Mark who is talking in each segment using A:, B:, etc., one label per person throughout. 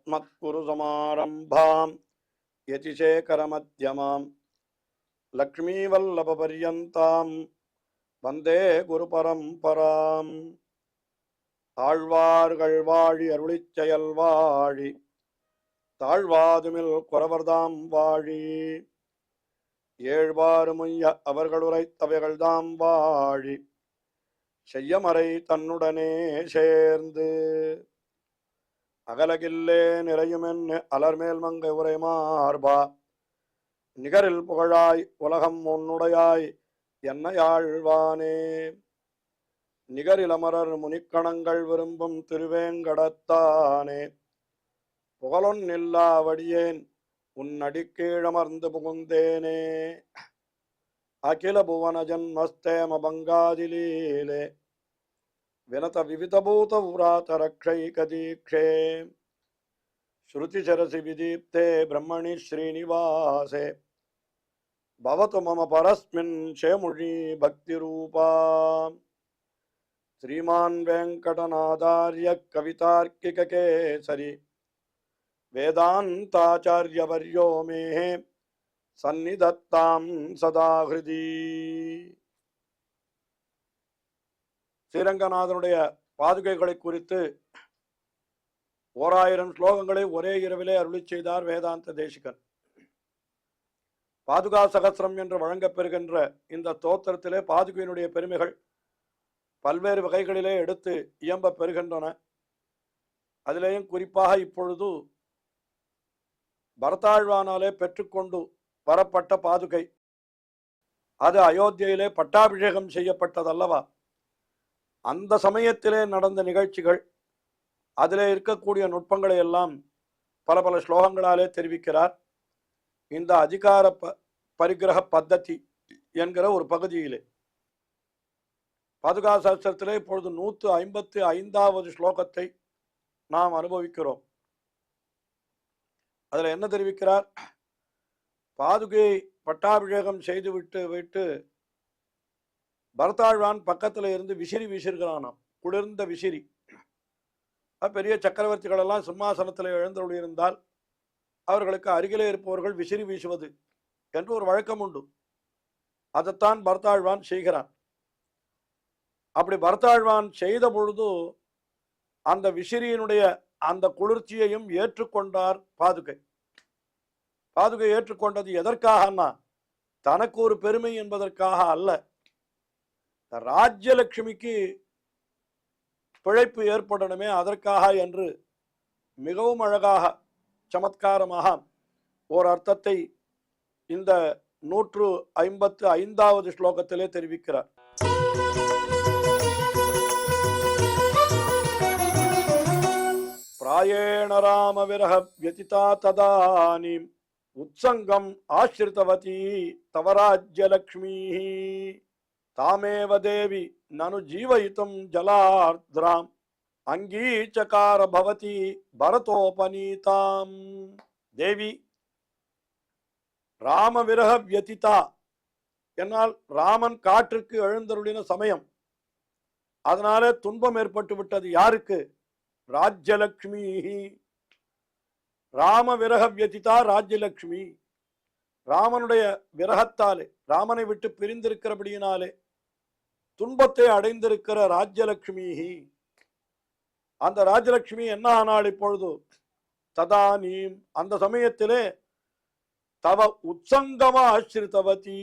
A: अस्मत्कुरुसमारम्भां यतिशेखरमध्यमां लक्ष्मीवल्लभपर्यन्तां वन्दे गुरुपरम्पराम्. ஆழ்வார்கள் வாழி அருளிச் செயல் வாழி தாழ்வாதுமில் குறவர்தாம் வாழி ஏழ்வாறுமுய்ய அவர்களுரைத்தவைகள்தாம் வாழி செய்யமறை தன்னுடனே சேர்ந்து அகலகில்லே நிறையுமென்னு அலர்மேல் மங்கை உரை மார்பா நிகரில் புகழாய் உலகம் உன்னுடையாய் என்னையாழ்வானே நிகரிலமரர் முனிக்கணங்கள் விரும்பும் திருவேங்கடத்தானே புகழொன்னில்லா வடியேன் உன்னடிக்கீழமர்ந்து புகுந்தேனே அகில புவன ஜன்மஸ்தேம பங்காதிலீலே வினத விவிதபூத உராத ரக்ஷைகதீக்ஷே ஸ்ருதிசரசி விதீப்தே பிரம்மணி ஸ்ரீனிவாசே பவது மம பரஸ்மின் ஷேமுழி பக்திரூபா. श्रीमान् वेंकटनाथार्य कवितार्किककेसरी वेदान्ताचार्यवर्यो मे सन्निधत्तां सदा हृदि. ஸ்ரீரங்கநாதனுடைய பாதுகைகளை குறித்து 1000 ஸ்லோகங்களை ஒரே இரவிலே அருளி செய்தார் வேதாந்த தேசிகன். பாதுகா சகஸ்ரம் என்று வழங்கப்பெறுகின்ற இந்த ஸ்தோத்திரத்திலே பாதுகையினுடைய பெருமைகள் பல்வேறு வகைகளிலே எடுத்து இயம்ப பெறுகின்றன. அதிலேயும் குறிப்பாக இப்பொழுது பரதாழ்வானாலே பெற்றுக்கொண்டு வரப்பட்ட பாதுகை, அது அயோத்தியிலே பட்டாபிஷேகம் செய்யப்பட்டதல்லவா, அந்த சமயத்திலே நடந்த நிகழ்ச்சிகள், அதிலே இருக்கக்கூடிய நுட்பங்களை எல்லாம் பல பல ஸ்லோகங்களாலே தெரிவிக்கிறார். இந்த அதிகார பரிகிரக பத்ததி என்கிற ஒரு பகுதியிலே பாதுகா சாஸ்திரத்திலே இப்பொழுது 155வது ஸ்லோகத்தை நாம் அனுபவிக்கிறோம். அதில் என்ன தெரிவிக்கிறார்? பாதுகை பட்டாபிஷேகம் செய்து விட்டு பரதாழ்வான் பக்கத்தில் இருந்து விசிறி வீசிருக்கிறானாம், குளிர்ந்த விசிறி. பெரிய சக்கரவர்த்திகள் எல்லாம் சிம்மாசனத்தில் எழுந்தருளியிருந்தால் அவர்களுக்கு அருகிலே இருப்பவர்கள் விசிறி வீசுவது என்று ஒரு வழக்கம் உண்டு. அதைத்தான் பரதாழ்வான் செய்கிறான். அப்படி பரதாழ்வான் செய்த பொழுது அந்த விசிறியினுடைய அந்த குளிர்ச்சியையும் ஏற்றுக்கொண்டார் பாதுகை. பாதுகை ஏற்றுக்கொண்டது எதற்காகனா, தனக்கு ஒரு பெருமை என்பதற்காக அல்ல, ராஜ்யலட்சுமிக்கு பிழைப்பு ஏற்படணுமே அதற்காக என்று மிகவும் அழகாக சமத்காரமாக ஓர் அர்த்தத்தை இந்த 155வது ஸ்லோகத்திலே தெரிவிக்கிறார். பிராயேண ராம விரஹ வ்யதிதா ததானீம் உத்சங்கம் ஆஸ்ரிதவதி தவராஜ்யலக்ஷ்மீ தாமேவ தேவி நனு ஜீவயிதும் ஜலார்த்ராம் அங்கீச்சகார பவதி பரதோபநீதாம். தேவி ராம விரஹ வ்யதிதா என்னால் ராமன் காற்றுக்கு எழுந்தருளின சமயம், அதனாலே துன்பம் ஏற்பட்டு விட்டது. யாருக்கு? ராஜ்யலக்ஷ்மி. ராம விரக வியதிதா ராஜ்யலக்ஷ்மி. ராமனுடைய விரகத்தாலே, ராமனை விட்டு பிரிந்திருக்கிறபடியினாலே துன்பத்தை அடைந்திருக்கிற ராஜ்யலக்ஷ்மி. அந்த ராஜ்யலக்ஷ்மி என்ன ஆனாள் இப்பொழுது? ததானீம், அந்த சமயத்திலே தவ உத்சங்கமா ஆசிரித்தவதி,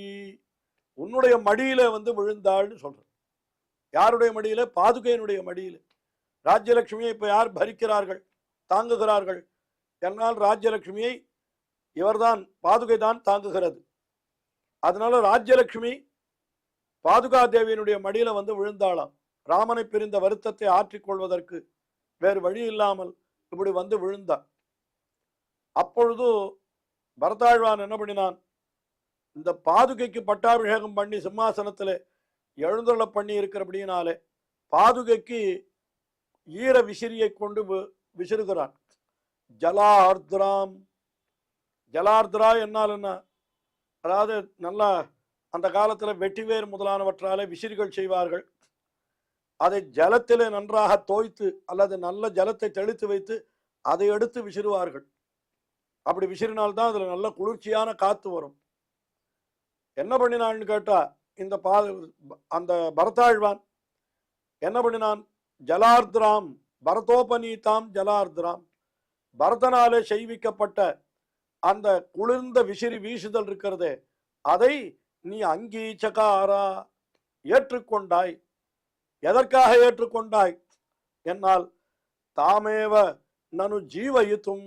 A: உன்னுடைய மடியில விழுந்தாள்னு சொல்ற. யாருடைய மடியில? பாதுகையினுடைய மடியில. ராஜ்யலட்சுமியை இப்ப யார் பரிக்கிறார்கள், தாங்குகிறார்கள் என்னால் ராஜ்யலட்சுமியை இவர்தான், பாதுகை தான் தாங்குகிறது. அதனால ராஜ்யலட்சுமி பாதுகா தேவியினுடைய மடியில விழுந்தாளாம். ராமனை பிரிந்த வருத்தத்தை ஆற்றிக்கொள்வதற்கு வேறு வழி இல்லாமல் இப்படி விழுந்தார். அப்பொழுது பரதாழ்வான் என்ன பண்ணினான்? இந்த பாதுகைக்கு பட்டாபிஷேகம் பண்ணி சிம்மாசனத்தில் எழுந்தருள பண்ணி இருக்கிறபடியினாலே பாதுகைக்கு ஈர விசிறியை கொண்டு விசிறுகிறான். ஜலார்த்ராம். ஜலார்த்ரா என்னால் என்ன? அதாவது நல்லா அந்த காலத்தில் வெட்டிவேர் முதலானவற்றாலே விசிறிகள் செய்வார்கள். அதை ஜலத்திலே நன்றாக தோய்த்து அல்லது நல்ல ஜலத்தை தெளித்து வைத்து அதை எடுத்து விசிறுவார்கள். அப்படி விசிறினால்தான் அதுல நல்ல குளிர்ச்சியான காத்து வரும். என்ன பண்ணினான்னு கேட்டா, இந்த அந்த பரதாழ்வான் என்ன பண்ணினான்? ஜலார்திராம் பரதோபநீதாம் ஜலார்திராம், பரதனாலே செய்விக்கப்பட்ட அந்த குளிர்ந்த விசிறி வீசுதல் இருக்கிறதே, அதை நீ அங்கீச்சகாரா ஏற்றுக்கொண்டாய். எதற்காக ஏற்றுக்கொண்டாய்? என்னால் தாமேவ நனு ஜீவயித்தும்,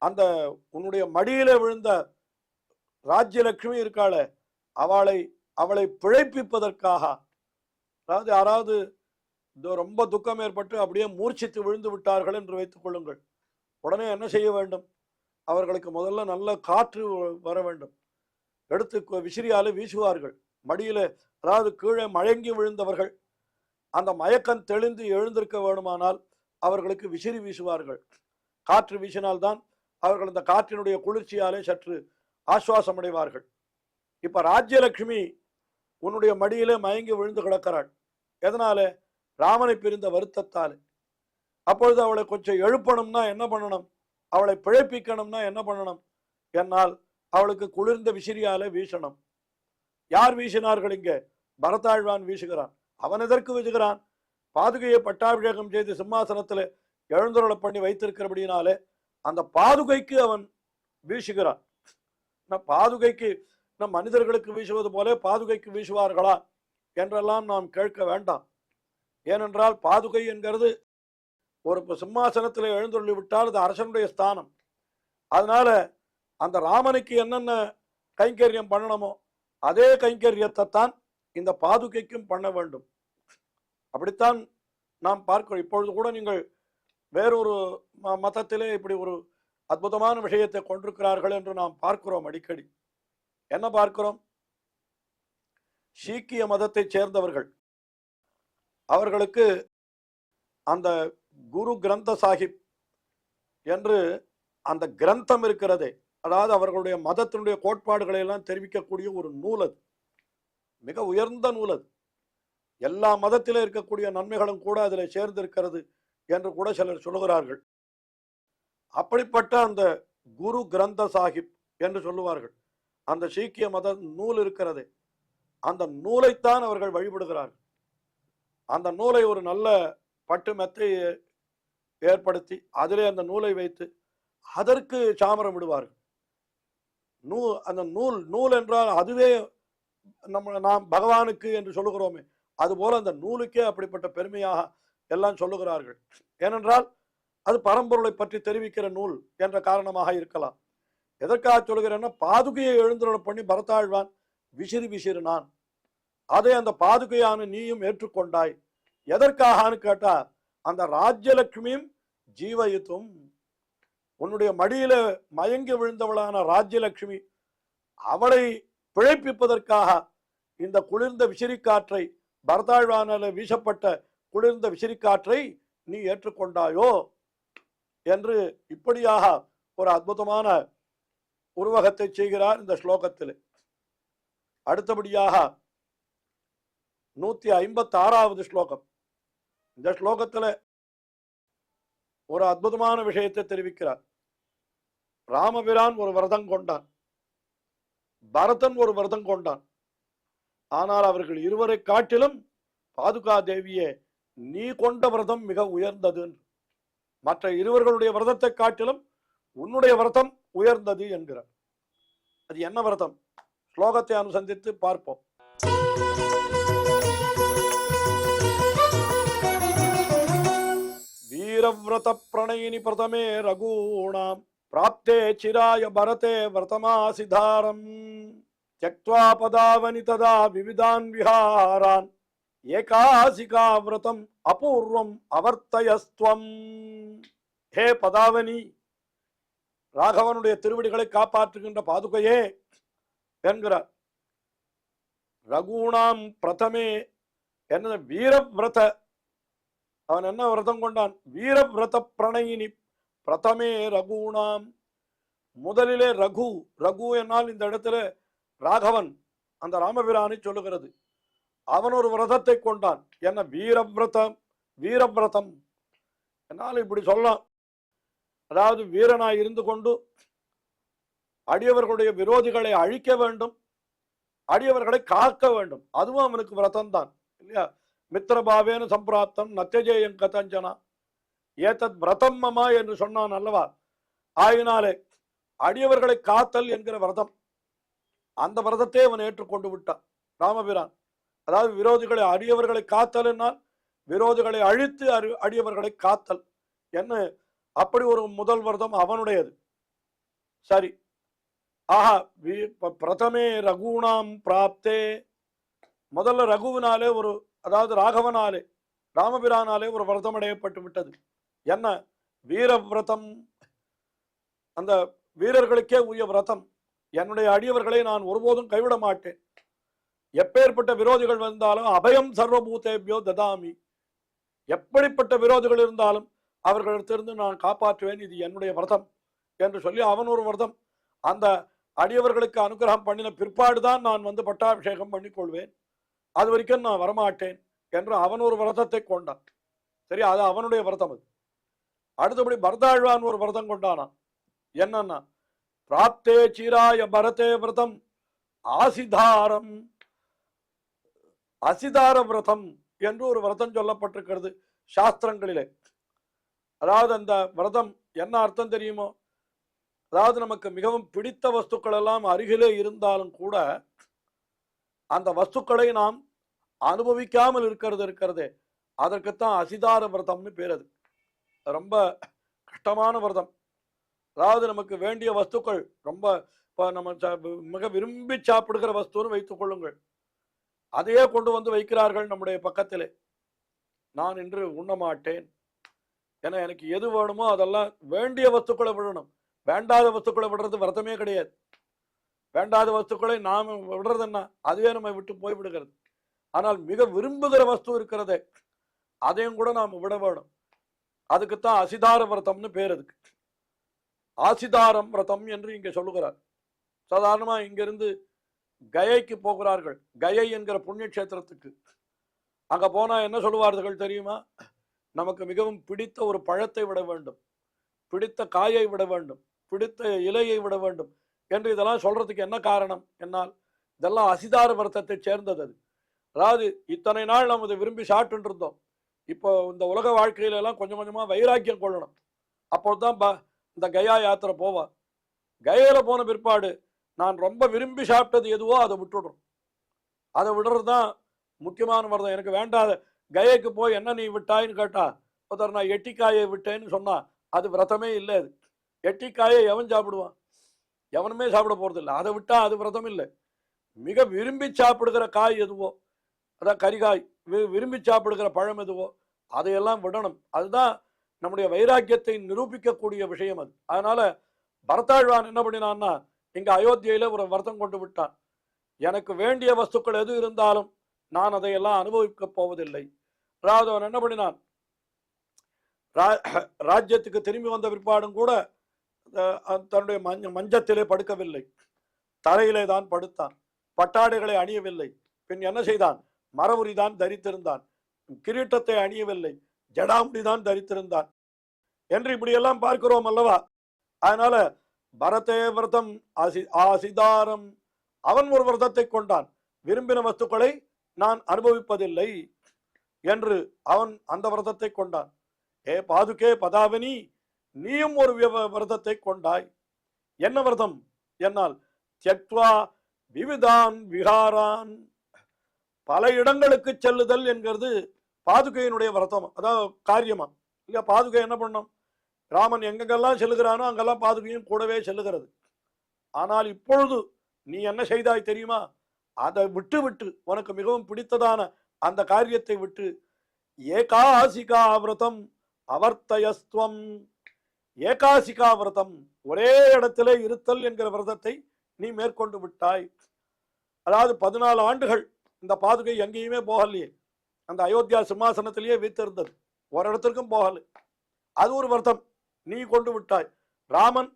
A: அந்த உன்னுடைய மடியில விழுந்த ராஜ்யலட்சுமி இருக்காளே, அவளை பிழைப்பிப்பதற்காக. அதாவது யாராவது ரொம்ப துக்கம் ஏற்பட்டு அப்படியே மூர்ச்சித்து விழுந்து விட்டார்கள் என்று வைத்துக் கொள்ளுங்கள். உடனே என்ன செய்ய வேண்டும்? அவர்களுக்கு முதல்ல நல்ல காற்று வர வேண்டும். எடுத்து விசிறியால வீசுவார்கள் மடியில. அதாவது கீழே மயங்கி விழுந்தவர்கள் அந்த மயக்கம் தெளிந்து எழுந்திருக்க வேண்டுமானால் அவர்களுக்கு விசிறி வீசுவார்கள். காற்று வீசினால்தான் அவர்கள் அந்த காற்றினுடைய குளிர்ச்சியாலே சற்று ஆசுவாசம் அடைவார்கள். இப்ப ராஜ்யலட்சுமி உன்னுடைய மடியிலே மயங்கி விழுந்து கிடக்கிறாள். எதனால? ராமனை பிரிந்த வருத்தத்தாலே. அப்பொழுது அவளை கொஞ்சம் எழுப்பணும்னா என்ன பண்ணணும்? அவளை பிழைப்பிக்கணும்னா என்ன பண்ணணும்? என்னால் அவளுக்கு குளிர்ந்த விசிறியாலே வீசணும். யார் வீசினார்கள்? இங்கே பரதாழ்வான் வீசுகிறான். அவன் எதற்கு வீசுகிறான்? பாதுகையை பட்டாபிஷேகம் செய்து சிம்மாசனத்தில் எழுந்தருள பண்ணி வைத்திருக்கிறபடினாலே அந்த பாதுகைக்கு அவன் வீசுகிறான். பாதுகைக்கு நம் மனிதர்களுக்கு வீசுவது போல பாதுகைக்கு வீசுவார்களா என்றெல்லாம் நாம் கேட்க வேண்டாம். ஏனென்றால் பாதுகை என்கிறது ஒரு சிம்மாசனத்தில் எழுந்தருளி விட்டால் அது அரசனுடைய ஸ்தானம். அதனால அந்த ராமனுக்கு என்னென்ன கைங்கரியம் பண்ணணுமோ அதே கைங்கரியத்தை தான் இந்த பாதுகைக்கும் பண்ண வேண்டும். அப்படித்தான் நாம் பார்க்கிறோம். இப்பொழுது கூட நீங்கள் வேறொரு மதத்திலே இப்படி ஒரு அற்புதமான விஷயத்தை கொண்டிருக்கிறார்கள் என்று நாம் பார்க்கிறோம் அடிக்கடி. என்ன பார்க்கிறோம்? சீக்கிய மதத்தை சேர்ந்தவர்கள், அவர்களுக்கு அந்த குரு கிரந்த சாஹிப் என்று அந்த கிரந்தம் இருக்கிறதே, அதாவது அவர்களுடைய மதத்தினுடைய கோட்பாடுகளை எல்லாம் தெரிவிக்கக்கூடிய ஒரு நூல். அது மிக உயர்ந்த நூல். அது எல்லா மதத்திலே இருக்கக்கூடிய நன்மைகளும் கூட அதில் சேர்ந்திருக்கிறது என்று கூட சிலர் சொல்லுகிறார்கள். அப்படிப்பட்ட அந்த குரு கிரந்த சாஹிப் என்று சொல்லுவார்கள். அந்த சீக்கிய மத நூல் இருக்கிறது, அந்த நூலைத்தான் அவர்கள் வழிபடுகிறார்கள். அந்த நூலை ஒரு நல்ல பட்டு மெத்தை ஏற்படுத்தி அதிலே அந்த நூலை வைத்து அதற்கு சாமரம் விடுவார்கள். அந்த நூல் என்றால் அதுவே நாம் பகவானுக்கு என்று சொல்லுகிறோமே, அதுபோல அந்த நூலுக்கே அப்படிப்பட்ட பெருமையாக எல்லாம் சொல்லுகிறார்கள். ஏனென்றால் அது பரம்பொருளை பற்றி தெரிவிக்கிற நூல் என்ற காரணமாக இருக்கலாம். எதற்காக சொல்கிறேன்னா, பாதுகையை எழுந்துருள பண்ணி பரதாழ்வான் விசிறினான். அதை அந்த பாதுகையான நீயும் ஏற்றுக்கொண்டாய். எதற்காகனு கேட்டா, அந்த ராஜ்யலட்சுமியும் ஜீவயுத்தும், உன்னுடைய மடியில மயங்கி விழுந்தவளான ராஜ்யலட்சுமி அவளை பிழைப்பிப்பதற்காக இந்த குளிர்ந்த விசிறிக்காற்றை, பரதாழ்வானால வீசப்பட்ட குளிர்ந்த விசிறிக்காற்றை நீ ஏற்றுக்கொண்டாயோ என்று இப்படியாக ஒரு அற்புதமான உருவகத்தை செய்கிறார் இந்த ஸ்லோகத்தில். அடுத்தபடியாக 156வது ஸ்லோகம். இந்த ஸ்லோகத்தில் ஒரு அற்புதமான விஷயத்தை தெரிவிக்கிறார். ராமபிரான் ஒரு விரதம் கொண்டான், பரதன் ஒரு விரதம் கொண்டான். ஆனால் அவர்கள் இருவரை காட்டிலும் பாதுகா தேவியே நீ கொண்ட விரதம் மிக உயர்ந்தது. மற்ற இருவர்களுடைய விரதத்தை காட்டிலும் உன்னுடைய விரதம் உயர்ந்தது என்கிறார். அது என்ன விரதம்? ஸ்லோகத்தை அனுசந்தித்து பார்ப்போம். வீரவிரத பிரணயினி பிரதமே ரகூணாம் பிராப்தே சிராய பரதே விரதமாசிதாரம் த்யக்த்வா பதாவனி ததா விவிதான் விஹாரான் ஏகாசிகா விரதம் அபூர்வம் அவர்த்தயஸ்துவம். ஹே பதாவனி, ராகவனுடைய திருவடிகளை காப்பாற்றுகின்ற பாதுகையே என்கிறார். ரகுணாம் பிரதமே என்ன வீரவிரத, அவன் என்ன விரதம் கொண்டான்? வீரவிரத பிரணயினி பிரதமே ரகுணாம், முதலிலே ரகு. ரகு என்னால் இந்த இடத்துல ராகவன் அந்த ராமபிரானை சொல்லுகிறது. அவன் ஒரு விரதத்தை கொண்டான். என்ன வீரவிரதம், வீரவிரதம் என்னால் இப்படி சொல்லலாம். அதாவது வீரனாய் இருந்து கொண்டு அடியவர்களுடைய விரோதிகளை அழிக்க வேண்டும், அடியவர்களை காக்க வேண்டும். அதுவும் அவனுக்கு விரதம் தான் இல்லையா? மித்திரபாவேன சம்பிராப்தம் நத்தியஜேயம் கதஞ்சனா ஏதத் விரதம் மமா என்று சொன்னான் அல்லவா? ஆயினாலே அடியவர்களை காத்தல் என்கிற விரதம், அந்த விரதத்தை அவன் ஏற்றுக்கொண்டு விட்டான் ராமபிரான். அதாவது விரோதிகளை அடியவர்களை காத்தல் என்னால் விரோதிகளை அழித்து அடியவர்களை காத்தல் என்ன, அப்படி ஒரு முதல் விரதம் அவனுடையது. சரி, ஆஹா பிரதமே ரகுணாம் பிராப்தே, முதல்ல ரகுவினாலே ஒரு, அதாவது ராகவனாலே ராமபிரானாலே ஒரு விரதம் அடையப்பட்டு விட்டது. என்ன? வீர விரதம், அந்த வீரர்களுக்கே உரிய விரதம். என்னுடைய அடியவர்களை நான் ஒருபோதும் கைவிட மாட்டேன். எப்பேற்பட்ட விரோதிகள் வந்தாலும் அபயம் சர்வபூதேபியோ ததாமி, எப்படிப்பட்ட விரோதிகள் இருந்தாலும் அவர்களிடத்திலிருந்து நான் காப்பாற்றுவேன், இது என்னுடைய விரதம் என்று சொல்லி அவன் ஒரு விரதம். அந்த அடியவர்களுக்கு அனுகிரகம் பண்ணின பிற்பாடுதான் நான் வந்து பட்டாபிஷேகம் பண்ணிக்கொள்வேன், அது வரைக்கும் நான் வரமாட்டேன் என்று அவன் ஒரு விரதத்தை கொண்டான். சரி, அது அவனுடைய விரதம். அது அடுத்தபடி பரதாழ்வான் ஒரு விரதம் கொண்டானான். என்னன்னா, பிராப்தே சீராய பரதே விரதம் ஆசிதாரம், அசிதார விரதம் என்று ஒரு விரதம் சொல்லப்பட்டிருக்கிறது சாஸ்திரங்களிலே. அதாவது அந்த விரதம் என்ன அர்த்தம் தெரியுமோ? அதாவது நமக்கு மிகவும் பிடித்த வஸ்துக்கள் எல்லாம் அருகிலே இருந்தாலும் கூட அந்த வஸ்துக்களை நாம் அனுபவிக்காமல் இருக்கிறதே, அதற்குத்தான் அசிதார விரதம்னு பேர். அது ரொம்ப கஷ்டமான விரதம். அதாவது நமக்கு வேண்டிய வஸ்துக்கள் ரொம்ப, இப்போ நம்ம மிக விரும்பி சாப்பிடுகிற வஸ்துன்னு வைத்துக் கொள்ளுங்கள், அதையே கொண்டு வந்து வைக்கிறார்கள் நம்முடைய பக்கத்திலே. நான் இன்று உண்ண மாட்டேன், ஏன்னா எனக்கு எது வேணுமோ அதெல்லாம் வேண்டிய வஸ்துக்களை விடணும், வேண்டாத வஸ்துக்களை விடுறது விரதமே கிடையாது. வேண்டாத வஸ்துக்களை நாம் விடுறதுன்னா அதுவே நம்ம விட்டு போய் விடுகிறது. ஆனால் மிக விரும்புகிற வஸ்து இருக்கிறதே, அதையும் கூட நாம் விட வேணும். அதுக்குத்தான் அசிதார விரதம்னு பேர். அதுக்கு ஆசிதாரம் விரதம் என்று இங்கே சொல்லுகிறார். சாதாரணமா இங்கிருந்து கயைக்கு போகிறார்கள், கயை என்கிற புண்ணிய கஷேத்திரத்துக்கு. அங்க போனா என்ன சொல்லுவார்கள் தெரியுமா? நமக்கு மிகவும் பிடித்த ஒரு பழத்தை விட வேண்டும், பிடித்த காயை விட வேண்டும், பிடித்த இலையை விட வேண்டும் என்று இதெல்லாம் சொல்றதுக்கு என்ன காரணம் என்னால் இதெல்லாம் அசிதார விரதத்தை சேர்ந்தது. அது அதாவது இத்தனை நாள் நம்ம இதை விரும்பி சாப்பிட்டு இருந்தோம், இப்போ இந்த உலக வாழ்க்கையில எல்லாம் கொஞ்சம் கொஞ்சமா வைராக்கியம் கொள்ளணும். அப்போதான் இந்த கயா யாத்திரை போவா. கயையில போன பிற்பாடு நான் ரொம்ப விரும்பி சாப்பிட்டது எதுவோ அதை விட்டுடுறோம். அதை விடுறது தான் முக்கியமான விரதம். எனக்கு வேண்டாத கயைக்கு போய் என்ன நீ விட்டாயின்னு கேட்டா, ஒருத்தர் நான் எட்டிக்காயை விட்டேன்னு சொன்னா அது விரதமே இல்லை. அது எட்டிக்காயை எவன் சாப்பிடுவான்? எவனுமே சாப்பிட போறது இல்லை. அதை விட்டா அது விரதம் இல்லை. மிக விரும்பி சாப்பிடுகிற காய் எதுவோ, அதான் கரிகாய், விரும்பி சாப்பிடுகிற பழம் எதுவோ அதையெல்லாம் விடணும். அதுதான் நம்முடைய வைராக்கியத்தை நிரூபிக்கக்கூடிய விஷயம் அது. அதனால பரதாழ்வான் என்ன பண்ணினான்னா, இங்க அயோத்தியில ஒரு விரதம் கொண்டு விட்டான். எனக்கு வேண்டிய வஸ்துக்கள் எது இருந்தாலும் நான் அதையெல்லாம் அனுபவிக்க போவதில்லை. அதாவது அவன் என்ன பண்ணினான், ராஜ்யத்துக்கு திரும்பி வந்த பிற்பாடும் கூட தன்னுடைய மஞ்சத்திலே படுக்கவில்லை, தரையிலே தான் படுத்தான், பட்டாடைகளை அணியவில்லை. பின் என்ன செய்தான்? மரவுரிதான் தரித்திருந்தான், கிரீட்டத்தை அணியவில்லை, ஜடாமுடிதான் தரித்திருந்தான் என்று இப்படியெல்லாம் பார்க்கிறோம் அல்லவா? அதனால பரதே விரதம் ஆசிதாரம், அவன் ஒரு விரதத்தை கொண்டான், விரும்பின வஸ்துக்களை நான் அனுபவிப்பதில்லை என்று அவன் அந்த விரதத்தை கொண்டான். ஏ பாதுகே பதாவினி, நீயும் ஒரு விரதத்தை கொண்டாய். என்ன விரதம் என்னால், தியக்த்வா விவிதான் விஹாரான், பல இடங்களுக்கு செல்லுதல் என்கிறது பாதுகையினுடைய விரதம், அதாவது காரியமா இல்லையா? பாதுகை என்ன பண்ணும், ராமன் எங்கெங்கெல்லாம் செல்லுகிறானோ அங்கெல்லாம் பாதுகையும் கூடவே செல்லுகிறது. ஆனால் இப்பொழுது நீ என்ன செய்தாய் தெரியுமா? அதை விட்டு விட்டு உனக்கு மிகவும் பிடித்ததான அந்த காரியத்தை விட்டு ஏகாசிகா விரதம் அவர்த்தயஸ்துவம், ஏகாசிகா விரதம், ஒரே இடத்திலே இருத்தல் என்கிற விரதத்தை நீ மேற்கொண்டு விட்டாய். அதாவது 14 ஆண்டுகள் இந்த பாதுகை எங்கேயுமே போகலையே, அந்த அயோத்தியா சிம்மாசனத்திலேயே வீத்திருந்தது, ஒரு இடத்திற்கும் போகலை. அது ஒரு விரதம் நீ கொண்டு விட்டாய். ராமன்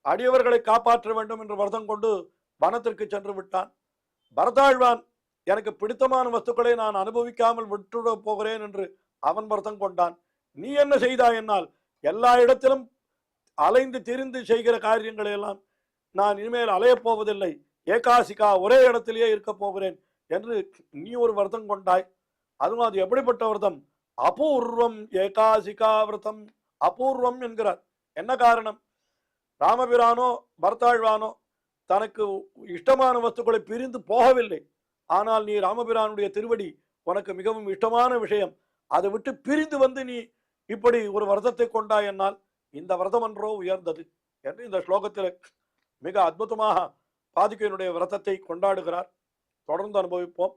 A: அடியவர்களை காப்பாற்ற வேண்டும் என்று விரதம் கொண்டு வனத்திற்கு சென்று விட்டான். பரதாழ்வான் எனக்கு பிடித்தமான வஸ்துக்களை நான் அனுபவிக்காமல் விட்டுட போகிறேன் என்று அவன் விரதம் கொண்டான். நீ என்ன செய்தாய் என்னால், எல்லா இடத்திலும் அலைந்து திரிந்து செய்கிற காரியங்களை எல்லாம் நான் இனிமேல் அலையப் போவதில்லை, ஏகாசிகா ஒரே இடத்திலேயே இருக்க போகிறேன் என்று நீ ஒரு விரதம் கொண்டாய். அதுவும் அது எப்படிப்பட்ட விரதம்? அபூர்வம் ஏகாசிகா விரதம். அபூர்வம் என்கிறார். என்ன காரணம்? ராமபிரானோ பரதாழ்வானோ தனக்கு இஷ்டமான வஸ்துக்களை பிரிந்து போகவில்லை. ஆனால் நீ ராமபிரானுடைய திருவடி உனக்கு மிகவும் இஷ்டமான விஷயம், அதை விட்டு பிரிந்து வந்து நீ இப்படி ஒரு விரதத்தை கொண்டாய் என்னால் இந்த விரதம் என்றோ உயர்ந்தது என்று இந்த ஸ்லோகத்தில் மிக அற்புதமாக பாதுகையினுடைய விரதத்தை கொண்டாடுகிறார். தொடர்ந்து அனுபவிப்போம்.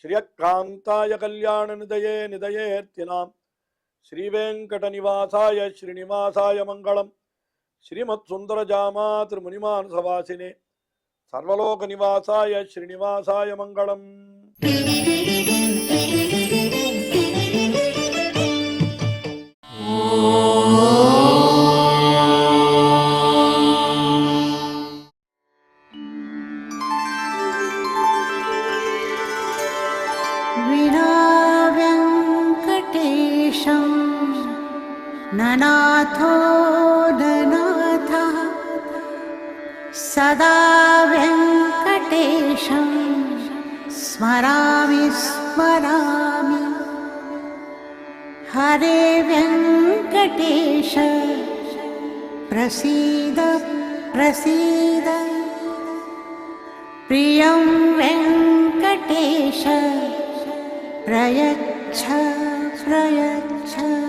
A: ஸ்ரீயக்காந்தாய கல்யாண நிதயே நிதயேர்த்தினாம் ஸ்ரீவேங்கட நிவாசாய ஸ்ரீனிவாசாய மங்களம். ஸ்ரீமத் சுந்தர ஜாமா திருமுனிமானசவாசினே சர்வலோக நிவாசாய ஸ்ரீனிவாசாய மங்களம்.
B: ननाथो ननाथः सदा वेङ्कटेशं स्मरामि स्मरामि. हरे वेङ्कटेश प्रसीद प्रसीद. प्रियं वेङ्कटेश प्रयच्छ प्रयच्छ.